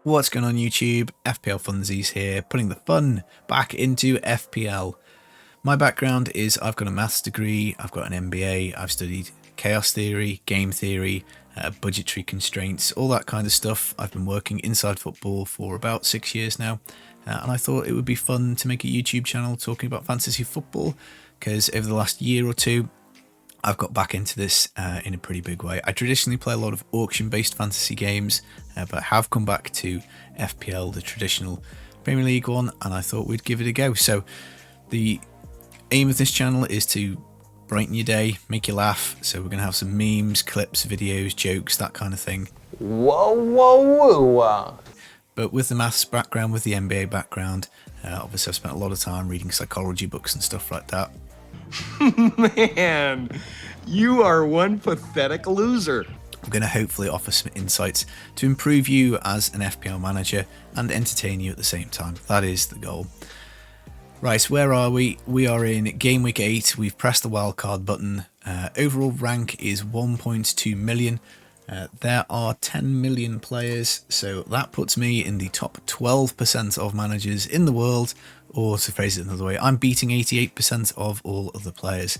What's going on YouTube? FPL Funsies here, putting the fun back into FPL. My background is I've got a maths degree, I've got an MBA, I've studied chaos theory, game theory, budgetary constraints, all that kind of stuff. I've been working inside football for about 6 years now, and I thought it would be fun to make a YouTube channel talking about fantasy football, because over the last year or two, I've got back into this in a pretty big way. I traditionally play a lot of auction-based fantasy games, but I have come back to FPL, the traditional Premier League one, and I thought we'd give it a go. So the aim of this channel is to brighten your day, make you laugh. So we're going to have some memes, clips, videos, jokes, that kind of thing. Whoa, whoa, whoa. But with the maths background, with the MBA background, obviously I've spent a lot of time reading psychology books and stuff like that. Man, you are one pathetic loser. I'm going to hopefully offer some insights to improve you as an FPL manager and entertain you at the same time. That is the goal. Right, where are we? We are in game week 8. We've pressed the wildcard button. Overall rank is 1.2 million. There are 10 million players, so that puts me in the top 12% of managers in the world, or to phrase it another way, I'm beating 88% of all other players.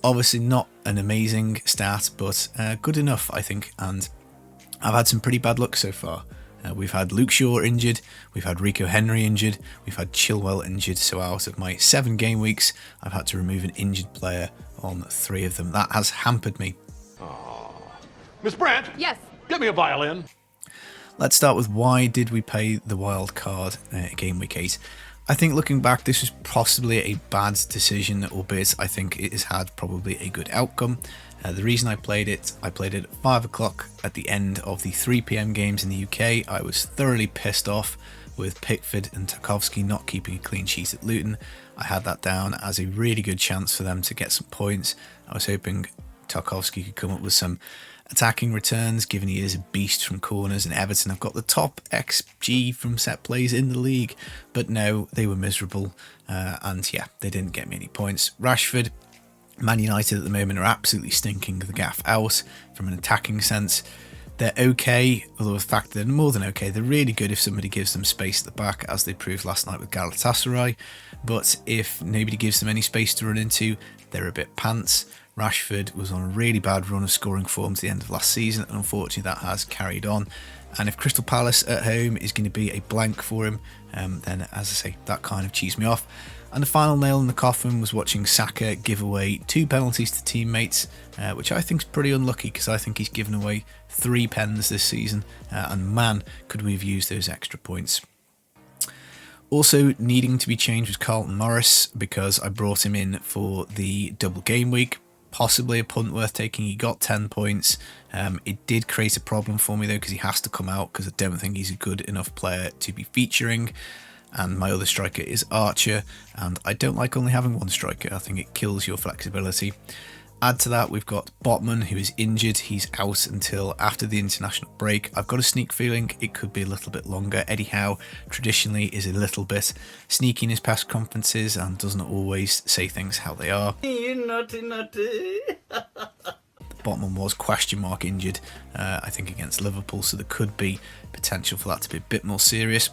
Obviously not an amazing stat, but good enough, I think, and I've had some pretty bad luck so far. We've had Luke Shaw injured, we've had Rico Henry injured, we've had Chilwell injured, so out of my 7 game weeks, I've had to remove an injured player on 3 of them. That has hampered me. Miss Brandt? Yes. Get me a violin. Let's start with why did we play the wild card game week 8. I think looking back, this was possibly a bad decision, albeit I think it has had probably a good outcome. The reason I played it at 5 o'clock at the end of the 3 PM games in the UK. I was thoroughly pissed off with Pickford and Tarkowski not keeping a clean sheet at Luton. I had that down as a really good chance for them to get some points. I was hoping Tarkowski could come up with some attacking returns, given he is a beast from corners, and Everton have got the top XG from set plays in the league. But no, they were miserable, and yeah, they didn't get me any points. Rashford, Man United at the moment are absolutely stinking the gaff out from an attacking sense. They're okay, although the fact they're more than okay, they're really good if somebody gives them space at the back, as they proved last night with Galatasaray. But if nobody gives them any space to run into, they're a bit pants. Rashford was on a really bad run of scoring form to the end of last season, and unfortunately that has carried on. And if Crystal Palace at home is going to be a blank for him, then as I say, that kind of cheesed me off. And the final nail in the coffin was watching Saka give away 2 penalties to teammates, which I think is pretty unlucky, because I think he's given away 3 pens this season, and man, could we have used those extra points. Also needing to be changed was Carlton Morris, because I brought him in for the double game week. Possibly a punt worth taking. He got 10 points. It did create a problem for me though, because he has to come out, because I don't think he's a good enough player to be featuring. And my other striker is Archer, and I don't like only having one striker. I think it kills your flexibility. Add to that, we've got Botman, who is injured. He's out until after the international break. I've got a sneak feeling it could be a little bit longer. Eddie Howe traditionally is a little bit sneaky in his press conferences and doesn't always say things how they are. You naughty, naughty. Botman was question mark injured, I think, against Liverpool, so there could be potential for that to be a bit more serious.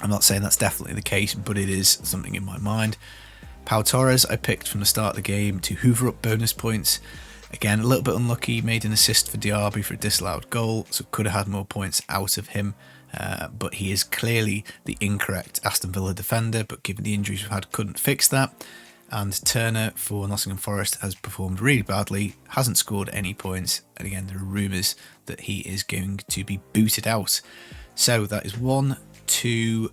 I'm not saying that's definitely the case, but it is something in my mind. Pau Torres I picked from the start of the game to hoover up bonus points. Again, a little bit unlucky, made an assist for Diaby for a disallowed goal, so could have had more points out of him. But he is clearly the incorrect Aston Villa defender, but given the injuries we've had, couldn't fix that. And Turner for Nottingham Forest has performed really badly, hasn't scored any points, and again there are rumours that he is going to be booted out. So that is 1, 2,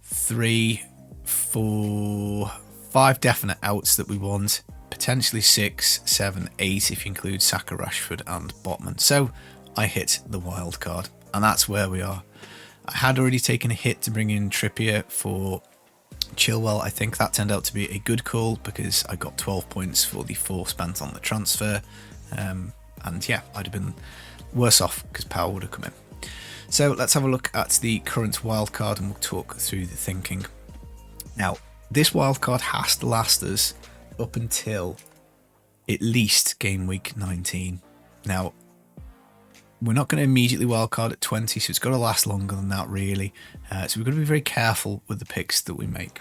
3, 4, 5 definite outs that we want, potentially 6, 7, 8 if you include Saka, Rashford and Botman. So I hit the wild card, and that's where we are. I had already taken a hit to bring in Trippier for Chilwell. I think that turned out to be a good call, because I got 12 points for the 4 spent on the transfer, and yeah, I'd have been worse off because Powell would have come in. So let's have a look at the current wildcard and we'll talk through the thinking. Now, this wildcard has to last us up until at least game week 19. Now, we're not going to immediately wildcard at 20, so it's got to last longer than that, really. So we've got to be very careful with the picks that we make.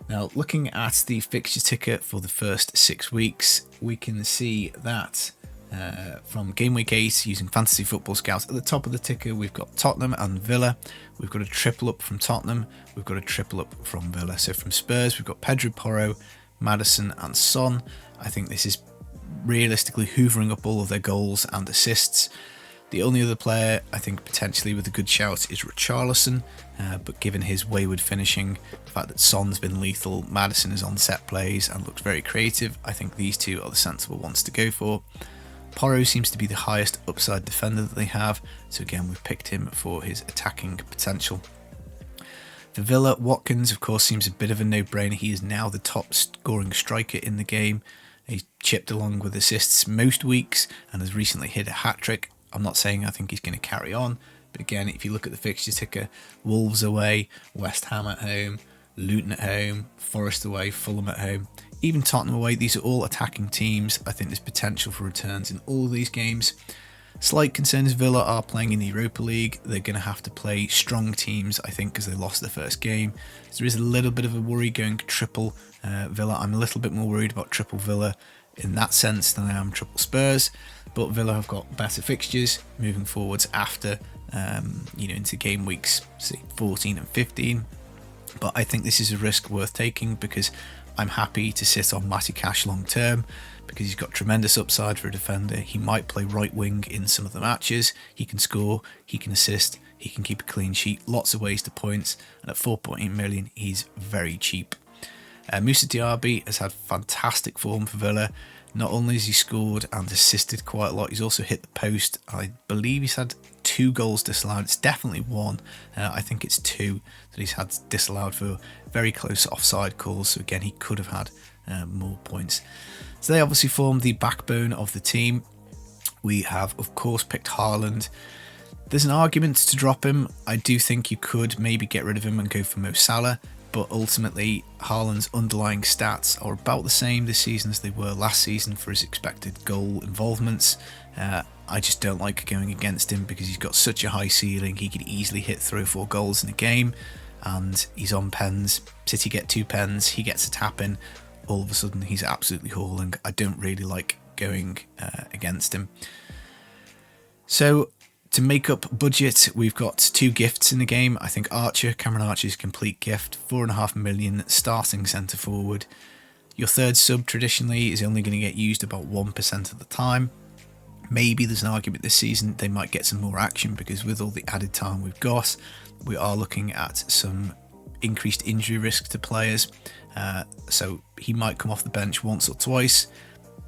Now, looking at the fixture ticker for the first 6 weeks, we can see that from game week 8, using Fantasy Football Scouts, at the top of the ticker, we've got Tottenham and Villa. We've got a triple up from Tottenham. We've got a triple up from Villa. So from Spurs, we've got Pedro Porro, Maddison and Son. I think this is realistically hoovering up all of their goals and assists. The only other player I think potentially with a good shout is Richarlison, but given his wayward finishing, the fact that Son's been lethal, Maddison is on set plays and looks very creative, I think these two are the sensible ones to go for. Porro seems to be the highest upside defender that they have, so again we've picked him for his attacking potential. For Villa, Watkins of course seems a bit of a no-brainer. He is now the top scoring striker in the game. He's chipped along with assists most weeks and has recently hit a hat-trick. I'm not saying I think he's going to carry on, but again, if you look at the fixture ticker, Wolves away, West Ham at home, Luton at home, Forest away, Fulham at home, even Tottenham away, these are all attacking teams. I think there's potential for returns in all these games. Slight concerns, Villa are playing in the Europa League. They're going to have to play strong teams, I think, because they lost their first game. So there is a little bit of a worry going triple Villa. I'm a little bit more worried about triple Villa in that sense than I am triple Spurs. But Villa have got better fixtures moving forwards after, into game weeks, say 14 and 15. But I think this is a risk worth taking because I'm happy to sit on Matty Cash long term because he's got tremendous upside for a defender. He might play right wing in some of the matches. He can score, he can assist, he can keep a clean sheet. Lots of ways to points. And at 4.8 million, he's very cheap. Moussa Diaby has had fantastic form for Villa. Not only has he scored and assisted quite a lot, he's also hit the post. I believe he's had 2 goals disallowed. It's definitely 1. I think it's 2 that he's had disallowed for very close offside calls. So again, he could have had more points. So they obviously form the backbone of the team. We have, of course, picked Haaland. There's an argument to drop him. I do think you could maybe get rid of him and go for Mo Salah. But ultimately, Haaland's underlying stats are about the same this season as they were last season for his expected goal involvements. I just don't like going against him because he's got such a high ceiling. He could easily hit 3 or 4 goals in a game, and he's on pens. City get 2 pens, he gets a tap in. All of a sudden, he's absolutely hauling. I don't really like going against him. So, to make up budget, we've got 2 gifts in the game. I think Cameron Archer's complete gift, 4.5 million starting centre forward. Your third sub traditionally is only going to get used about 1% of the time. Maybe there's an argument this season they might get some more action because with all the added time we've got, we are looking at some increased injury risk to players. So he might come off the bench once or twice.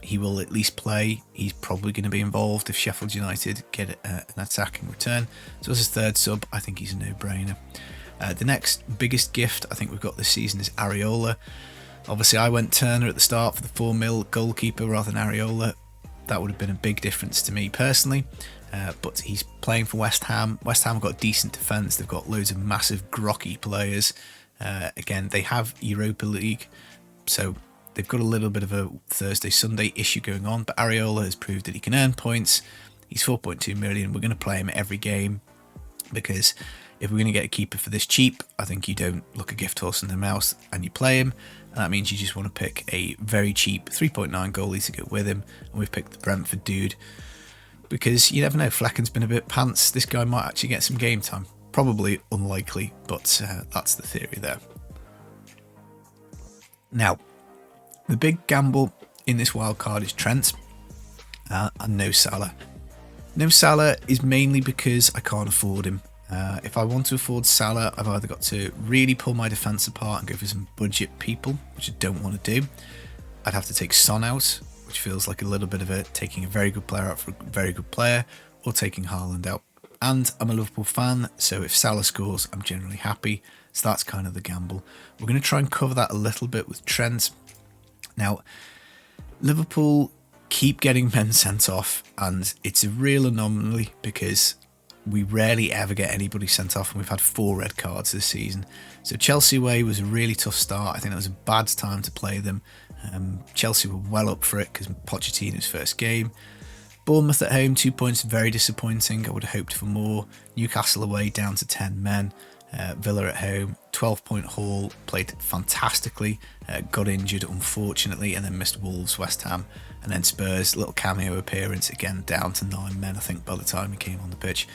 He will at least play. He's probably going to be involved if Sheffield United get an attacking return. So as his third sub, I think he's a no-brainer. The next biggest gift I think we've got this season is Areola. Obviously, I went Turner at the start for the 4 mil goalkeeper rather than Areola. That would have been a big difference to me personally. But he's playing for West Ham. West Ham have got decent defence. They've got loads of massive grocky players. Again, they have Europa League. So they've got a little bit of a Thursday-Sunday issue going on, but Areola has proved that he can earn points. He's 4.2 million. We're going to play him every game because if we're going to get a keeper for this cheap, I think you don't look a gift horse in the mouth and you play him. And that means you just want to pick a very cheap 3.9 goalie to go with him. And we've picked the Brentford dude because you never know. Flecken's been a bit pants. This guy might actually get some game time. Probably unlikely, but that's the theory there. Now, the big gamble in this wildcard is Trent and no Salah. No Salah is mainly because I can't afford him. If I want to afford Salah, I've either got to really pull my defence apart and go for some budget people, which I don't want to do. I'd have to take Son out, which feels like a little bit of taking a very good player out for a very good player, or taking Haaland out. And I'm a Liverpool fan, so if Salah scores, I'm generally happy. So that's kind of the gamble. We're going to try and cover that a little bit with Trent. Now, Liverpool keep getting men sent off, and it's a real anomaly because we rarely ever get anybody sent off, and we've had 4 red cards this season. So Chelsea away was a really tough start. I think that was a bad time to play them. Chelsea were well up for it because Pochettino's first game. Bournemouth at home, 2 points, very disappointing. I would have hoped for more. Newcastle away, down to 10 men. Villa at home, 12-point haul, played fantastically, got injured unfortunately, and then missed Wolves, West Ham, and then Spurs, little cameo appearance, again down to 9 men I think by the time he came on the pitch.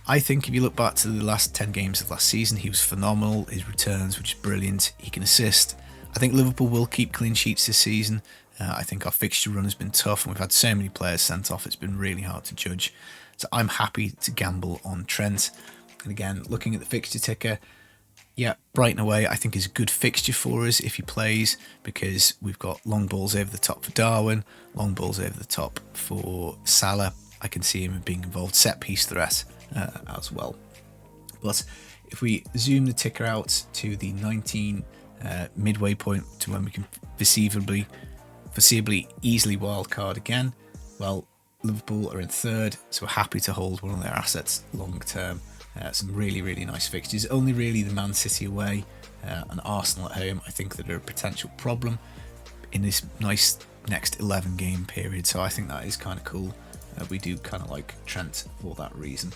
I think if you look back to the last 10 games of last season, he was phenomenal. His returns were just brilliant. He can assist. I think Liverpool will keep clean sheets this season. I think our fixture run has been tough and we've had so many players sent off, it's been really hard to judge. So I'm happy to gamble on Trent. And again, looking at the fixture ticker, yeah, Brighton away I think is a good fixture for us if he plays, because we've got long balls over the top for Darwin, long balls over the top for Salah. I can see him being involved, set piece threat as well. But if we zoom the ticker out to the 19 midway point to when we can foreseeably easily wildcard again, well, Liverpool are in third, so we're happy to hold one of their assets long term. Some really, really nice fixtures. Only really the Man City away and Arsenal at home I think that are a potential problem in this nice next 11 game period, so I think that is kind of cool. We do kind of like Trent for that reason.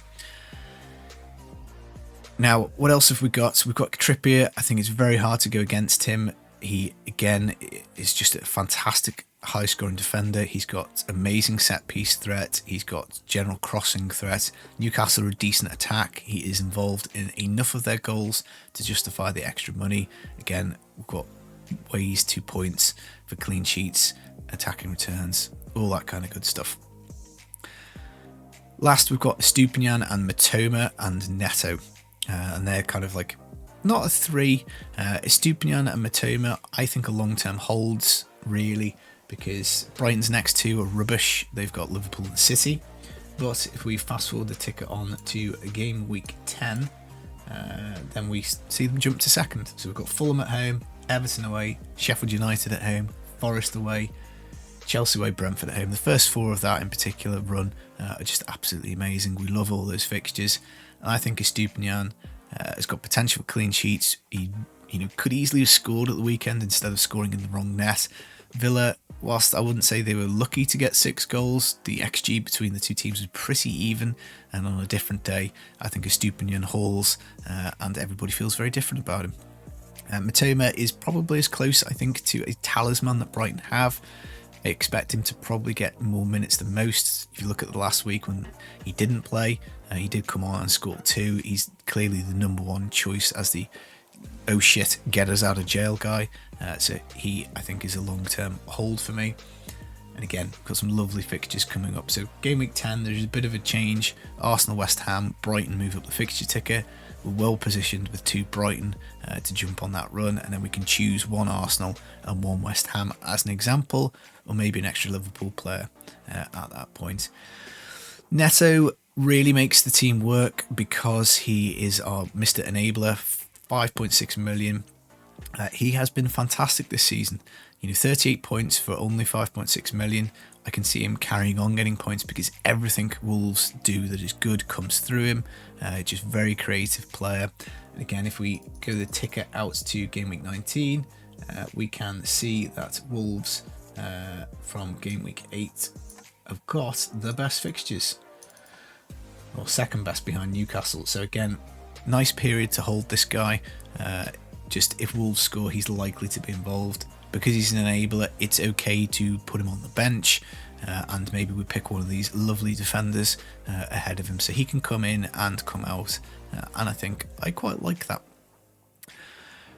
Now, what else have we got? We've got Trippier. I think it's very hard to go against him. He, again, is just a fantastic high-scoring defender. He's got amazing set-piece threat. He's got general crossing threat. Newcastle are a decent attack. He is involved in enough of their goals to justify the extra money. Again, we've got ways, 2 points for clean sheets, attacking returns, all that kind of good stuff. Last, we've got Esupinan and Mitoma and Neto. And they're kind of like, not a 3. Esupinan and Mitoma, I think, are long-term holds, really, because Brighton's next 2 are rubbish. They've got Liverpool and City. But if we fast forward the ticker on to game week 10, then we see them jump to second. So we've got Fulham at home, Everton away, Sheffield United at home, Forest away, Chelsea away, Brentford at home. The first 4 of that in particular run are just absolutely amazing. We love all those fixtures. And I think Esupinan has got potential for clean sheets. He could easily have scored at the weekend instead of scoring in the wrong net. Villa, whilst I wouldn't say they were lucky to get 6 goals, the XG between the two teams was pretty even, and on a different day I think Esupinan hauls and everybody feels very different about him. Mitoma is probably as close, I think, to a talisman that Brighton have. I expect him to probably get more minutes than most. If you look at the last week when he didn't play, he did come on and score 2. He's clearly the number 1 choice as the oh shit, get us out of jail guy. So he, I think, is a long-term hold for me. And again, got some lovely fixtures coming up. So game week 10, there's a bit of a change. Arsenal, West Ham, Brighton move up the fixture ticker. We're well positioned with 2 Brighton to jump on that run, and then we can choose 1 Arsenal and 1 West Ham as an example, or maybe an extra Liverpool player at that point. Neto really makes the team work because he is our Mr. Enabler, 5.6 million. He has been fantastic this season. 38 points for only 5.6 million. I can see him carrying on getting points because everything Wolves do that is good comes through him. Just very creative player. And again, if we go the ticker out to game week 19, we can see that Wolves from game week 8 have got the best fixtures, or second best behind Newcastle. So again, nice period to hold this guy. Just if Wolves score, he's likely to be involved. Because he's an enabler, it's okay to put him on the bench, and maybe we pick one of these lovely defenders ahead of him so he can come in and come out, and I think I quite like that.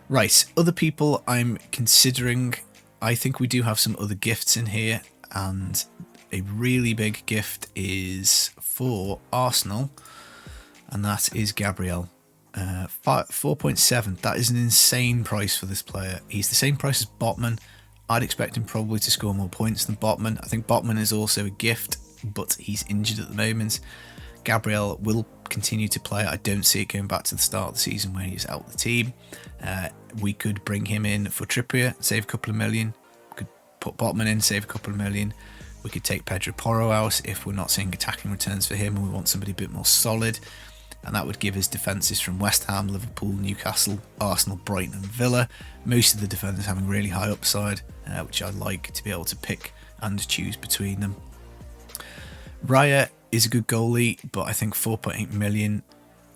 Right, other people I'm considering. I think we do have some other gifts in here, and a really big gift is for Arsenal, and that is Gabriel. 4.7. That is an insane price for this player. He's the same price as Botman. I'd expect him probably to score more points than Botman. I think Botman is also a gift, but he's injured at the moment. Gabriel will continue to play. I don't see it going back to the start of the season when he's out of the team. We could bring him in for Trippier, save a couple of million. We could put Botman in, save a couple of million. We could take Pedro Porro out if we're not seeing attacking returns for him and we want somebody a bit more solid. And that would give us defences from West Ham, Liverpool, Newcastle, Arsenal, Brighton and Villa. Most of the defenders having really high upside, which I like to be able to pick and choose between them. Raya is a good goalie, but I think 4.8 million,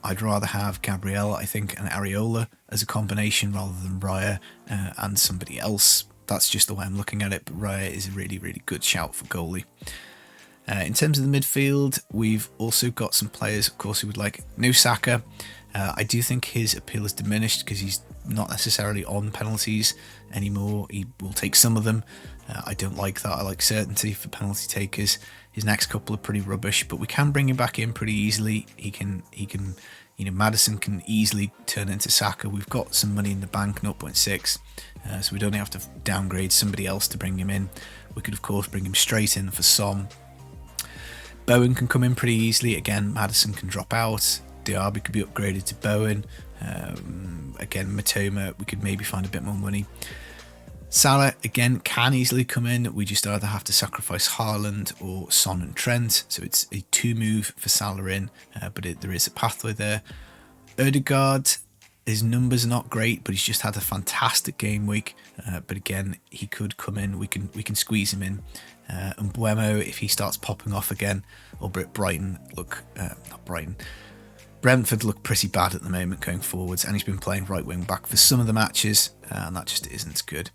I'd rather have Gabriel, I think, and Areola as a combination rather than Raya and somebody else. That's just the way I'm looking at it, but Raya is a really, really good shout for goalie. In terms of the midfield, we've also got some players, of course, who would like no Saka. I do think his appeal is diminished because he's not necessarily on penalties anymore. He will take some of them. I don't like that. I like certainty for penalty takers. His next couple are pretty rubbish, but we can bring him back in pretty easily. He can, Maddison can easily turn into Saka. We've got some money in the bank, 0.6, so we don't have to downgrade somebody else to bring him in. We could, of course, bring him straight in for Som. Bowen can come in pretty easily. Again, Maddison can drop out. Diaby could be upgraded to Bowen. Again, Mitoma, we could maybe find a bit more money. Salah, again, can easily come in. We just either have to sacrifice Haaland or Son and Trent. So it's a 2 move for Salah in, but there is a pathway there. Odegaard, his numbers are not great, but he's just had a fantastic game week. But again, he could come in. We can squeeze him in. And Buemo, if he starts popping off again, or Brentford look pretty bad at the moment going forwards, and he's been playing right wing back for some of the matches, and that just isn't good.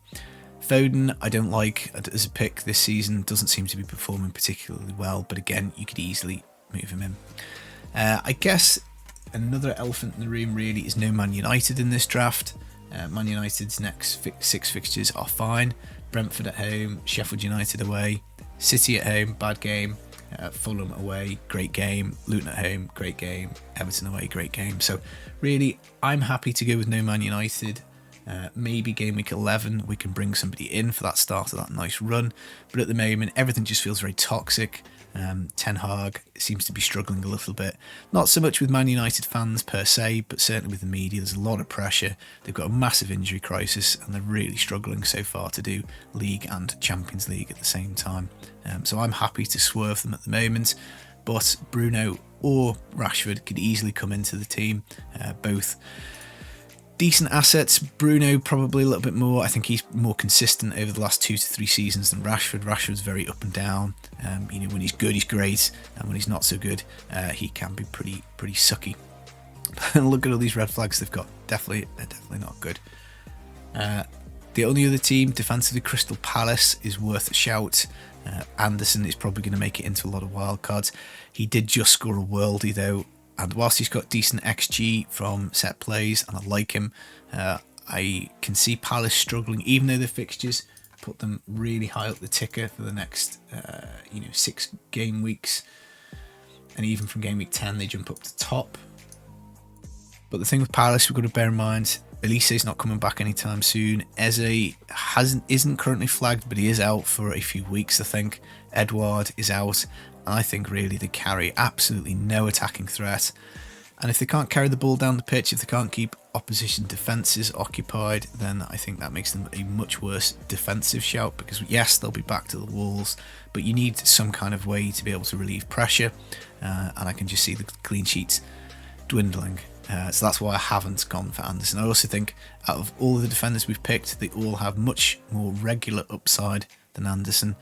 Foden, I don't like as a pick this season, doesn't seem to be performing particularly well, but again, you could easily move him in. I guess another elephant in the room really is no Man United in this draft. Man United's next 6 fixtures are fine. Brentford at home, Sheffield United away, City at home, bad game. Fulham away, great game. Luton at home, great game. Everton away, great game. So really, I'm happy to go with no Man United. Maybe game week 11 we can bring somebody in for that start of that nice run, but at the moment everything just feels very toxic. Ten Hag seems to be struggling a little bit, not so much with Man United fans per se, but certainly with the media. There's a lot of pressure. They've got a massive injury crisis and they're really struggling so far to do League and Champions League at the same time. So I'm happy to swerve them at the moment, but Bruno or Rashford could easily come into the team. Both decent assets. Bruno probably a little bit more. I think he's more consistent over the last 2 to 3 seasons than Rashford. Rashford's very up and down. When he's good, he's great, and when he's not so good, he can be pretty sucky. Look at all these red flags they've got. They're definitely not good. The only other team defensively, Crystal Palace, is worth a shout. Anderson is probably going to make it into a lot of wildcards. He did just score a worldie though. And whilst he's got decent XG from set plays, and I like him, I can see Palace struggling, even though the fixtures put them really high up the ticker for the next 6 game weeks. And even from game week 10, they jump up to top. But the thing with Palace, we've got to bear in mind, Elise's not coming back anytime soon. Eze isn't currently flagged, but he is out for a few weeks, I think. Edouard is out. And I think really they carry absolutely no attacking threat. And if they can't carry the ball down the pitch, if they can't keep opposition defences occupied, then I think that makes them a much worse defensive shout, because yes, they'll be back to the walls, but you need some kind of way to be able to relieve pressure. And I can just see the clean sheets dwindling. So that's why I haven't gone for Anderson. I also think out of all of the defenders we've picked, they all have much more regular upside than Anderson.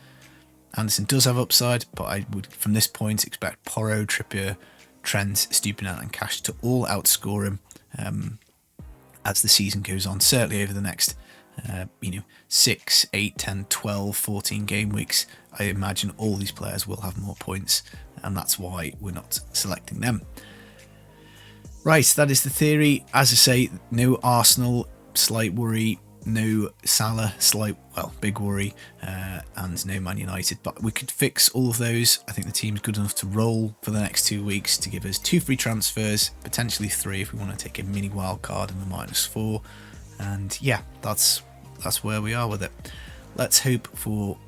Anderson does have upside, but I would, from this point, expect Porro, Trippier, Trent, Esupinan and Cash to all outscore him as the season goes on. Certainly over the next 6, 8, 10, 12, 14 game weeks, I imagine all these players will have more points, and that's why we're not selecting them. Right, that is the theory. As I say, no Arsenal, slight worry. No Salah, big worry, and no Man United. But we could fix all of those. I think the team's good enough to roll for the next 2 weeks to give us 2 free transfers, potentially 3 if we want to take a mini wild card and the -4. And yeah, that's where we are with it. Let's hope for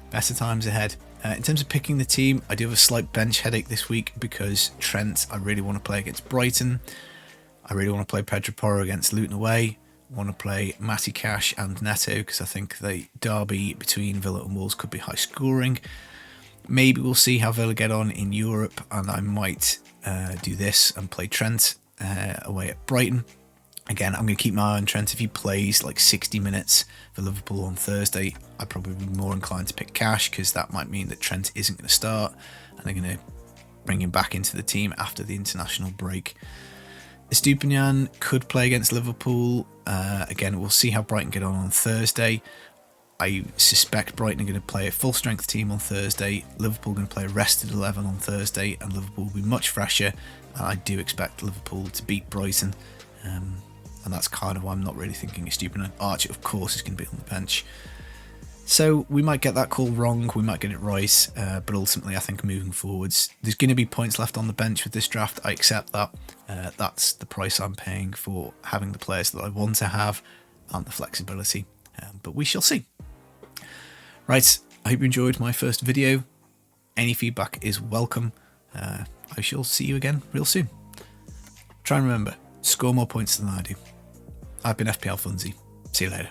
better times ahead. In terms of picking the team, I do have a slight bench headache this week because Trent, I really want to play against Brighton. I really want to play Pedro Porro against Luton away. Want to play Matty Cash and Neto because I think the derby between Villa and Wolves could be high scoring. Maybe we'll see how Villa get on in Europe, and I might do this and play Trent away at Brighton. Again, I'm going to keep my eye on Trent. If he plays like 60 minutes for Liverpool on Thursday, I'd probably be more inclined to pick Cash, because that might mean that Trent isn't going to start and they're going to bring him back into the team after the international break. Esupinan could play against Liverpool. Again, we'll see how Brighton get on Thursday. I suspect Brighton are going to play a full strength team on Thursday. Liverpool are going to play a rested 11 on Thursday, and Liverpool will be much fresher. And I do expect Liverpool to beat Brighton. And that's kind of why I'm not really thinking Esupinan. Archer, of course, is going to be on the bench. So we might get that call wrong, we might get it right, but ultimately I think moving forwards, there's going to be points left on the bench with this draft. I accept that. That's the price I'm paying for having the players that I want to have and the flexibility. But we shall see. Right, I hope you enjoyed my first video. Any feedback is welcome. I shall see you again real soon. Try and remember, score more points than I do. I've been FPL Funzy. See you later.